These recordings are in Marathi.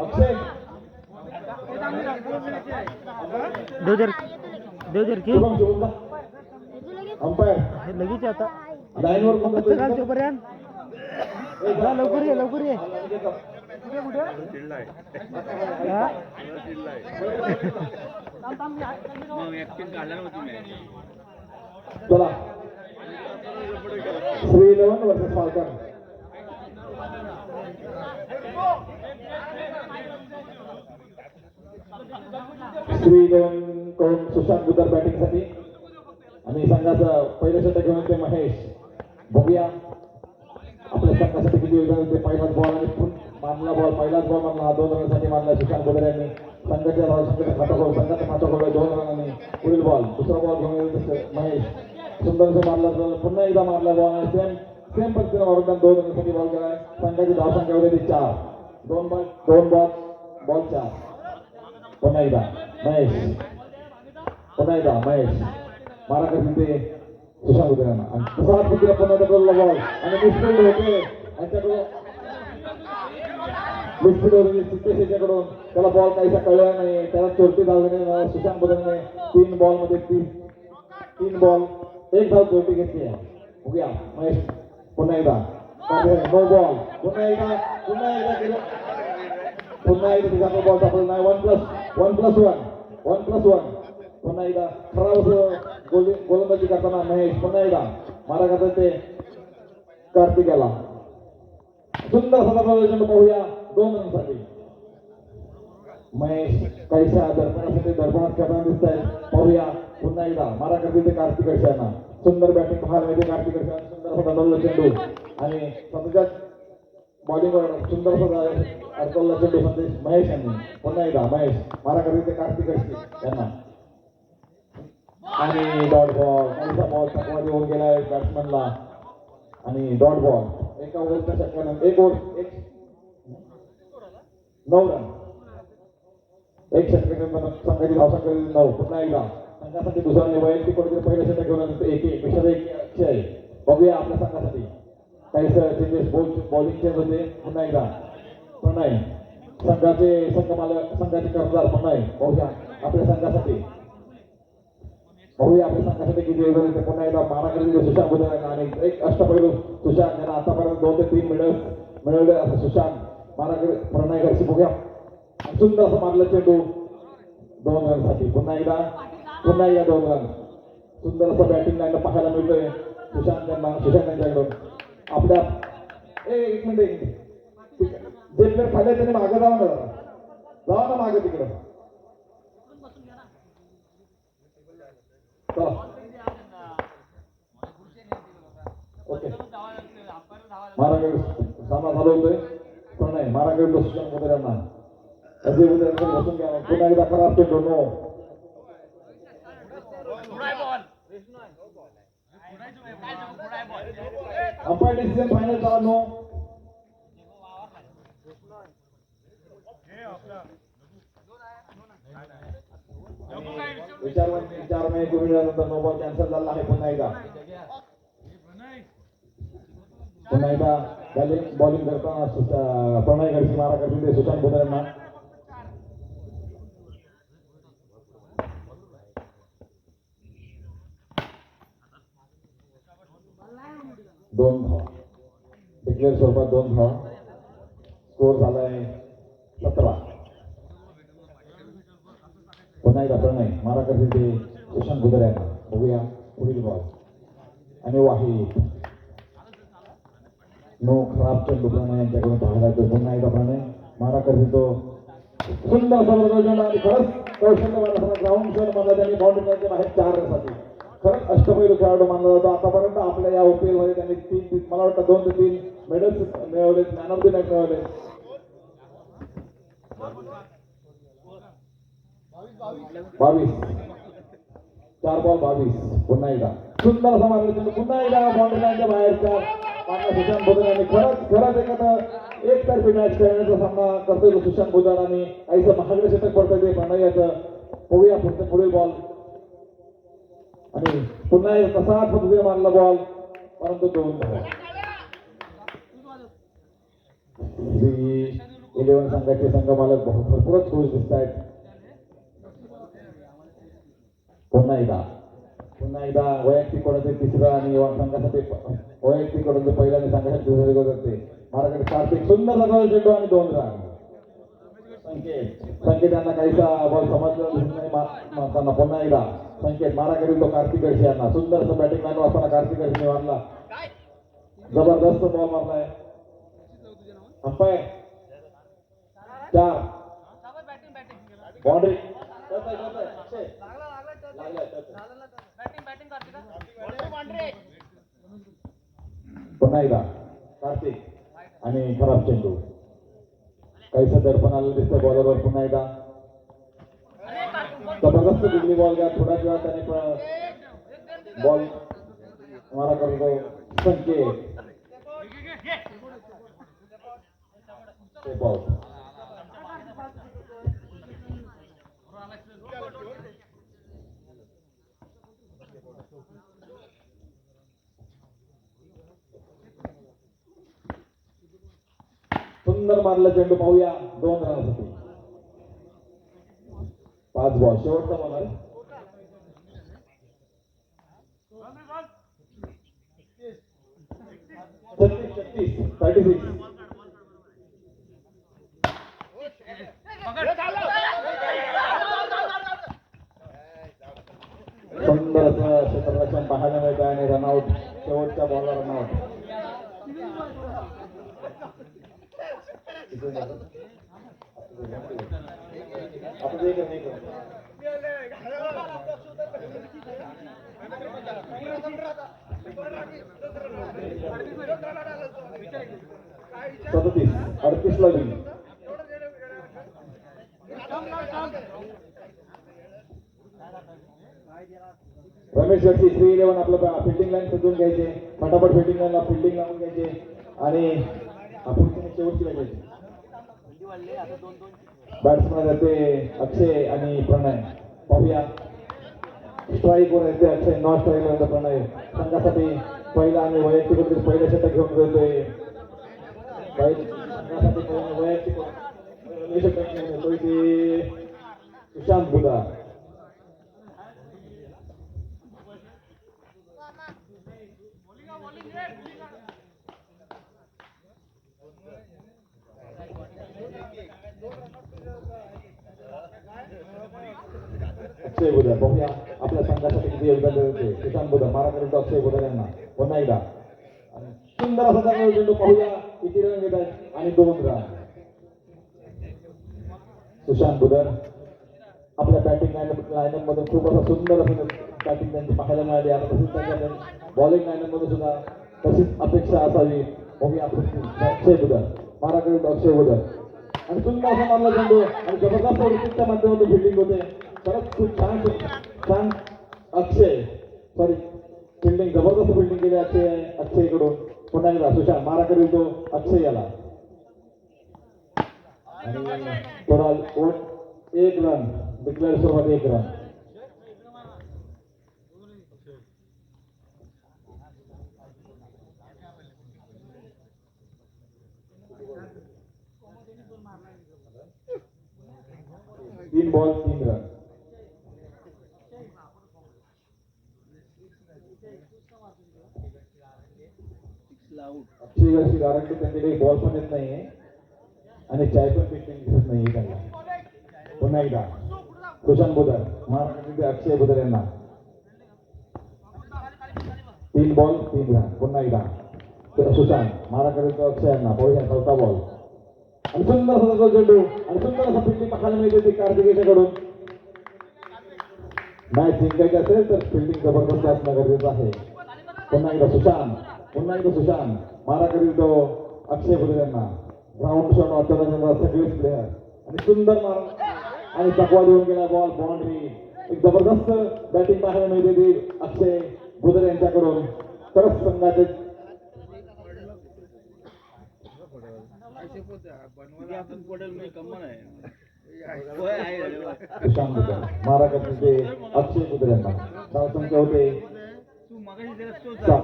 अक्षय देवधर की अंपायर लगेच आता लाईनवर मग पर्यंत लवकर ये चला 3-11 वर्सेस फाल्कन. कडून सुशांत बुद्धार बॅटिंगसाठी आणि संघाचं पहिलं षटक घेऊन ते महेश. बघूया आपल्या संघासाठी किती योगदान ते. पहिलाच बॉल आणि मारला बॉल, पहिलाच बॉल मारला, 2 रनांसाठी मारला सुशांत बुद्धार यांनी. संघाच्या संघाचा माचा गोल 2 रनांनी. पुढील बॉल, दुसरा बॉल घेऊन महेश सुंदरसं मारला, पुन्हा एकदा मारला बॉल आणि सेम पद्धतीने मारून 2 रनांसाठी बॉल केलाय. संघाची धावसंख्या होती 4. 2 बॉल 4. पुन्हा एकदा महेश मारा करतील ते सुशांत बुद्धारांना आणि तसाच पुन्हा बॉल आणि मिसफील्ड होते यांच्याकडून. सिद्धेशकडून त्याला बॉल काहीसा कळला नाही, त्याला चोरटी धावल्याने सुशांत बुद्धाराने 3 बॉलमध्ये 3 बॉल 1 धाव चोरटी घेतली आहे. बघूया महेश पुन्हा एकदा नो बॉल, पुन्हा एकदा तिचा बॉल सापडला नाही. 1+1 पुन्हा एकदा खराब गोलंदाजी करताना महेश. पुन्हा एकदा मारा करतात ते कार्तिकेला. सुंदर सदा पाहूया 2 रनसाठी. महेश काहीशा दर्पणात करताना दिसत आहे. पाहूया पुन्हा एकदा मारा करते ते कार्तिक अर्षांना. सुंदर बॅटिंग पाहायला मिळते कार्तिक अर्षांना. सुंदर दडवलं चेंडू आणि स्वतःच्याच बॉलिंगवर सुंदर अडकवला चेंडू संदेश महेश यांनी. पुन्हा एकदा महेश मारा करते ते कार्तिक अर्षी यांना आणि डॉट बॉल. काहीसा बॉल चकवा देऊन गेलाय बॅट्समनला आणि डॉट बॉल. एका ओव्हरच्या षटकानंतर 9 रन. 1 षटकानंतर संघाची धावसंख्या 9. पुन्हा एकदा संघासाठी दुसरा वैयक्तिक कोणीतरी पहिलं षटक घेऊन 1 पेक्षा 1 आहे. बघूया आपल्या संघासाठी काही चेंजेस बॉलिंग चेंज होते. पुन्हा एकदा प्रणय संघाचे कर्जदार प्रणय. बघूया आपल्या संघासाठी किती योगदान येते. पुन्हा एकदा मारा करतील सुशांत बुद्धार आणि एक अष्टपैलू सुशांत यांना आतापर्यंत 2 ते 3 मेडल्स मिळवले असं सुशांत मारा प्रणय घरची. बघूया सुंदर असं मारलं चेंडू 2 रनसाठी. पुन्हा एकदा 2 रन. सुंदर असं बॅटिंग लाईन पाहायला मिळतोय सुशांत यांच्याकडून. आपल्या 1 मिनिट जे प्लेअर खाल्ले त्यांनी मागे जावा ना मागे तिकडं. ओके मारागड सामना चालू होतोय. प्रणय मारागड सुशांत बुद्धार यांना अजय बुद्धार बसून घ्या. पुन्हा एकदा खराब चेंडू नो. अंपायर डिसिजन फायनल झाला नो. विचार महिने नंतर नो बॉल कॅन्सल झाला आहे. पुन्हा एकदा बॉलिंग करताना प्रणय घरची मारा करतील ते सुशांत बुद्धार यांना. दोन धावा डिक्लेअर स्वरूपात 2 धावा. स्कोर झालाय 17. पुन्हा एकदा प्रणय मारा करतील ते सुशांत बुद्धार यांना. बघूया पुढील बॉल आणि वाहिद नो. खराब चेंडू प्रणय यांच्याकडून पाहायला येतो. पुन्हा एकदा प्रणय मारा करतील तो सुंदर चेंडू आणि खरंच कौशल्य ग्राउंड शॉट मारला त्यांनी. बाउंड्री बाहेर 4 रनसाठी. खरंच अष्टपैलू खेळाडू मानला जातो. आतापर्यंत आपल्या या OPL मध्ये त्यांनी 3 मला वाटतं 2 ते 3 मेडल्स मिळवले. मॅन ऑफ द मॅच मिळवले. 22 4 बॉल 22. पुन्हा एकदा सुंदर असा मारला चेंडू. पुन्हा एकदा बाउंड्री लाईनच्या बाहेरच्या मारला सुशांत बुद्धार यांनी. खरंच एखादा एकतर्फी मॅच खेळण्याचा सामना करतोय सुशांत बुद्धार आणि काहीसं महागडे षटक पडतंय ते प्रणय याचं. बघूया पुढील बॉल आणि पुन्हा एक तसाच पद्धतीने मारला बॉल परंतु 2 धावा. 11 संघाचे संघ मालक भरपूरच खुश दिसत आहेत. पुन्हा एकदा वैयक्तिक कोणाचे तिसरा आणि संघासाठी वैयक्तिक कोणाचे पहिला आणि संघासाठी दुसरे गोल करते. माराकडे कार्तिक सुंदर लगावला चेंडू आणि 2 रन. संकेत यांना काहीसा बॉल समजलं त्यांना. पुन्हा एकदा संकेत माराकडे तो कार्तिक गडसे यांना सुंदर असं बॅटिंग लाईन असताना कार्तिक गडसे मारला. जबरदस्त बॉल मारलाय. Umpire 4 boundary. पुन्हा एकदा कार्तिक आणि खराब चेंडू. काहीसं दडपण आलेलं दिसतं बॉलरवर. पुन्हा एकदा जबरदस्त दिल्ली बॉल घ्या. थोड्याच वेळात त्याने बॉल मारा करतो संकेत. बॉल सुंदर मारला चेंडू. पाहूया 2 रनासाठी. 5 बॉल शेवटचा बॉल आहे. 36. सुंदर असं क्षेत्ररक्षण पाहायला मिळत आहे आणि रनआउट. शेवटच्या बॉलला रनआउट. आपण जे नाही करू. 38 ला गेली. रमेश जगसी 3-11 आपलं फिल्डिंग लाईन सजून घ्यायचे. फटाफट फिल्डिंग लाईनला फिल्डिंग लावून घ्यायचे आणि आपण शेवटची घ्यायची. बॅट्समॅन येते अक्षय आणि प्रणय. पाहूया स्ट्राईक वर येते अक्षय. नॉट स्ट्राईक प्रणय संघासाठी पहिला आणि वैयक्तिक पहिल्या षटक घेऊन जातोय. वैयक्तिक षटक घेऊन येतोय ते सुशांत बुधा. अक्षय बुधा बघूया आपल्या संघासाठी किती योगदान देते. सुशांत बुधा मारा करेल तो अक्षय बुधा यांना. पुन्हा एकदा सुंदर असा चांगला चेंडू. पाहूया किती रन घेत आहेत आणि 2 रन. सुशांत बुधर आपल्या बॅटिंग लाईनअप मधून खूप असं सुंदर असं बॅटिंग त्यांची पाहायला मिळाली. आता तशीच त्यांच्या बॉलिंग लाईनअप मध्ये सुद्धा तशीच अपेक्षा असावी. बघूया अक्षय बुधर मारा करेल तो अक्षय बुधर आणि सुंदर असा मारला चेंडू आणि जबरदस्त विकेटच्या माध्यमातून फिल्डिंग होते. खरंच खूप छान अक्षय फिल्डिंग जबरदस्त फिल्डिंग केली अक्षयकडून. पुन्हा एकदा सुशांत मारा करेल तो अक्षय याला आणि थोडा 1 रन डिक्लेअर स्वरूपात 1 रन. तीन बॉल 3 रन. अक्षय अशी गारंटी त्यांच्याकडे बॉल पण येत नाहीये आणि चाय पण फिटिंग दिसत नाहीये त्यांना. पुन्हा एकदा सुशांत बुधर महाराष्ट्राचे अक्षय बुधर यांना 3 बॉल 3 रन. पुन्हा एकदा सुशांत महाराष्ट्राचे अक्षय यांना. पाहूया 4था बॉल आणि सुंदर असा चेंडू आणि सुंदर असा फिल्डिंग पाहायला मिळते ती कार्तिकेयच्याकडून. मॅच जिंकायची असेल तर फिल्डिंग जबरदस्त असणं गरजेचं आहे. पुन्हा एकदा सुशांत मारा करील तो अक्षय बुधर यांना. ग्राउंड शॉट वाचवण्याचा सगळेच प्लेयर आणि सुंदर मार आणि चकवा देऊन गेला बॉल. बाउंड्री. एक जबरदस्त बॅटिंग पाहायला मिळते ती अक्षय बुधर यांच्याकडून. खरंच संघाचे सुशांत बुधर मारा करण्याचे अक्षय बुधर यांना. धावसंख्या होते 7.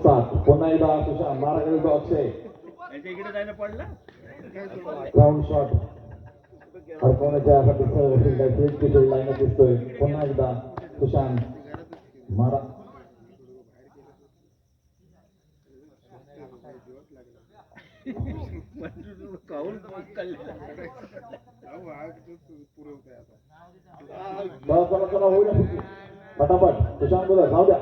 7 पुन्हा एकदा सुशांत मारा करेल तो अक्षय इकडे जायला पडला ग्राउंड शॉट अडकवण्याच्या फील्ड लाईन दिसतोय पुन्हा एकदा सुशांत मारा काऊन चला होऊ द्या पटापट सुशांत बोला जाऊ द्या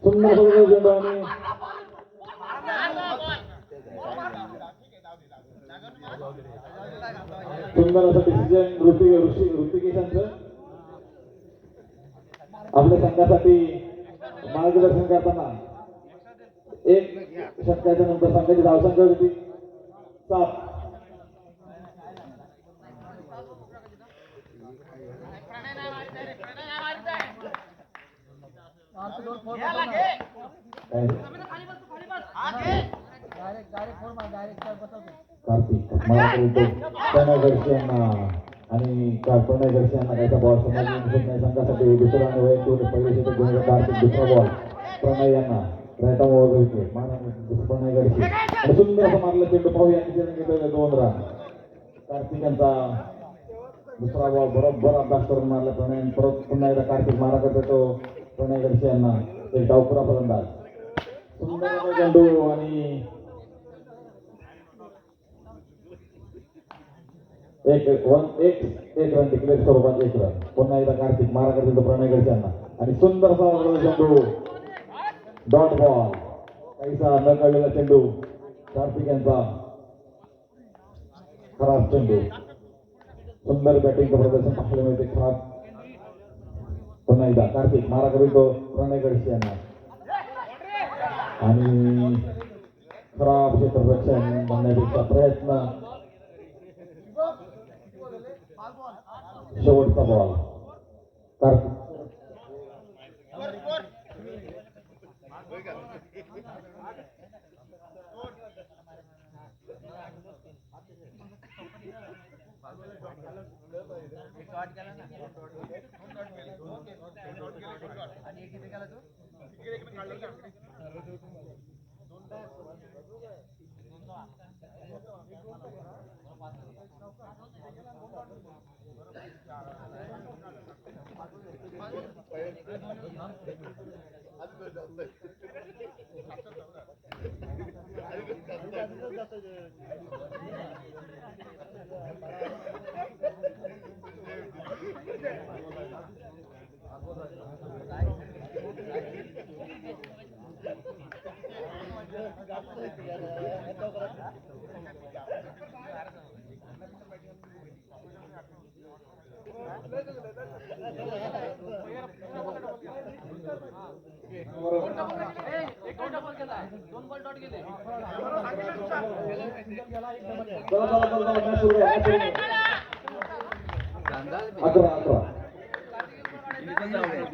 सुंदर चेंडू आणि सुंदर असं डिसिजन ऋतिकेशांचं आपल्या संघासाठी मार्गदर्शन करताना एक षटकाच्या नंतर संघाची धावसंख्या होती 7 कार्तिक मला प्रणय गडसे यांना आणि प्रणय गडसे यांना काहीचा बॉल समजून संघासाठी दुसरा आणि वैयक्तिक पहिले षटक घेऊन कार्तिक दुसरा बॉल प्रणय यांना राईट आर्म ओव्हर विकेट प्रणय गडसे आणि सुंदर असं मारलं चेंडू पाहूया घेतलेले 2 रन कार्तिक यांचा दुसरा बॉल बरोबर अभ्यास करून मारला प्रणय परत पुन्हा एकदा कार्तिक मारा करतो तो प्रणय गडसे यांना एक डावपुरा फलंदाज सुंदर चेंडू आणि एक रन डिक्लेअर स्वरूपात 1 रन पुन्हा एकदा कार्तिक मारा करतो प्रणय गडसे यांना आणि सुंदर असा चेंडू डॉट बॉल काहीसा न कळलेला चेंडू कार्तिक यांचा खराब चेंडू सुंदर बॅटिंगचं प्रदर्शन पाहायला मिळते खराब पुन्हा एकदा कार्तिक मारा करतो प्रणय गडसे यांना आणि खराब क्षेत्ररक्षण बनण्यापेक्षा प्रयत्न शेवटचा बॉल कार्तिक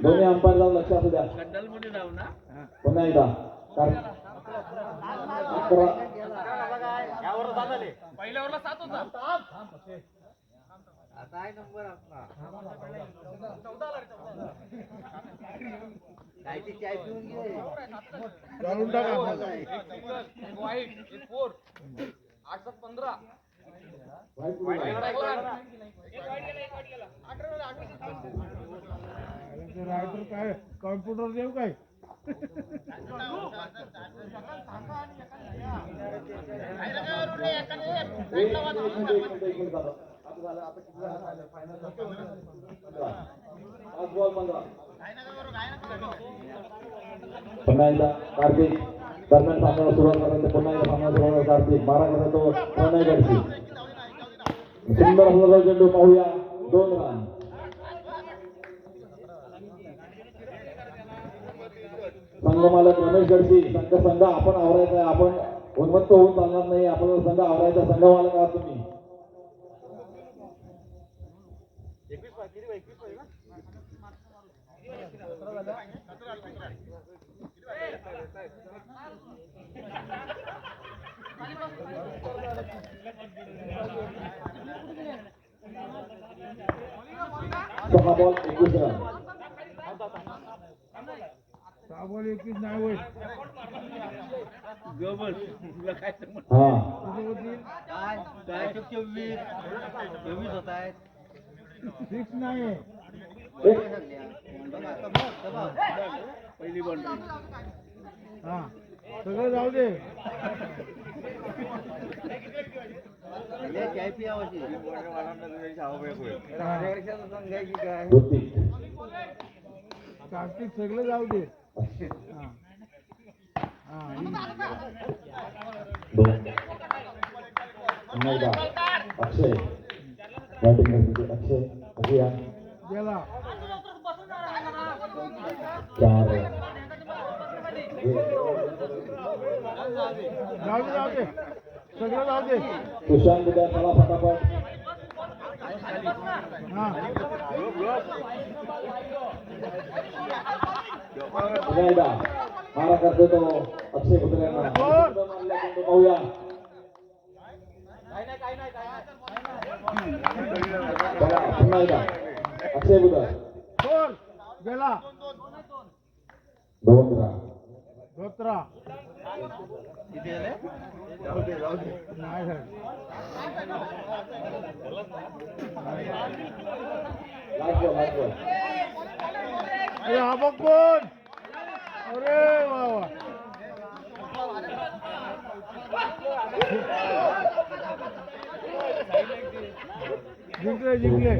दोन्ही अंपायर जाऊन लक्ष असू द्या पुन्हा एकदा 11 पहिल्या ओव्हरला 7 होता आता आहे नंबर आपला 14 कायची चाय पिऊन घे घालून टाका एक वाईट एक 4 8 7 15 रायटर काय कॉम्प्युटर देऊ काय पुन्हा एकदा कार्तिक दरम्यान सामन्याला सुरुवात करतो पुन्हा एकदा सामन्याला सुरुवात कार्तिक मारा करतो प्रणय गडसे सुंदर सुंदर चेंडू पाहूया 2 रन संघ मालक रमेश गडसे संघ आपण आवरायचा आहे आपण उन्मत्त होऊन चालणार नाही आपल्याला संघ आवरायचा संघ मालक आहात तुम्ही सहा बॉल 21 रन आपण एकच नाही होईल गबस तुला काय समज हा कसं होतील काय 24 होत आहेत फिक्स नाही आहे एक पहिली बाउंड्री हा सगळं जाऊ दे ऋतिक कार्तिक सगळं जाऊ दे हा हा दोन पुन्हा एकदा अक्षय बॅटिंग करते अक्षय अभिया गेला 4 जाऊ दे सगळं जाऊ दे सुशांत उद्या चला फटाफट हा पुन्हा एकदा मारा करतो तो अक्षय कुत्र्यांना पाहूया बघा पुन्हा एकदा अक्षय बुधर सोड गेला 2 रन धोत्रा नाही झालं. लास्ट बॉल अरे हा बघ कोण अरे वा वा जिंकले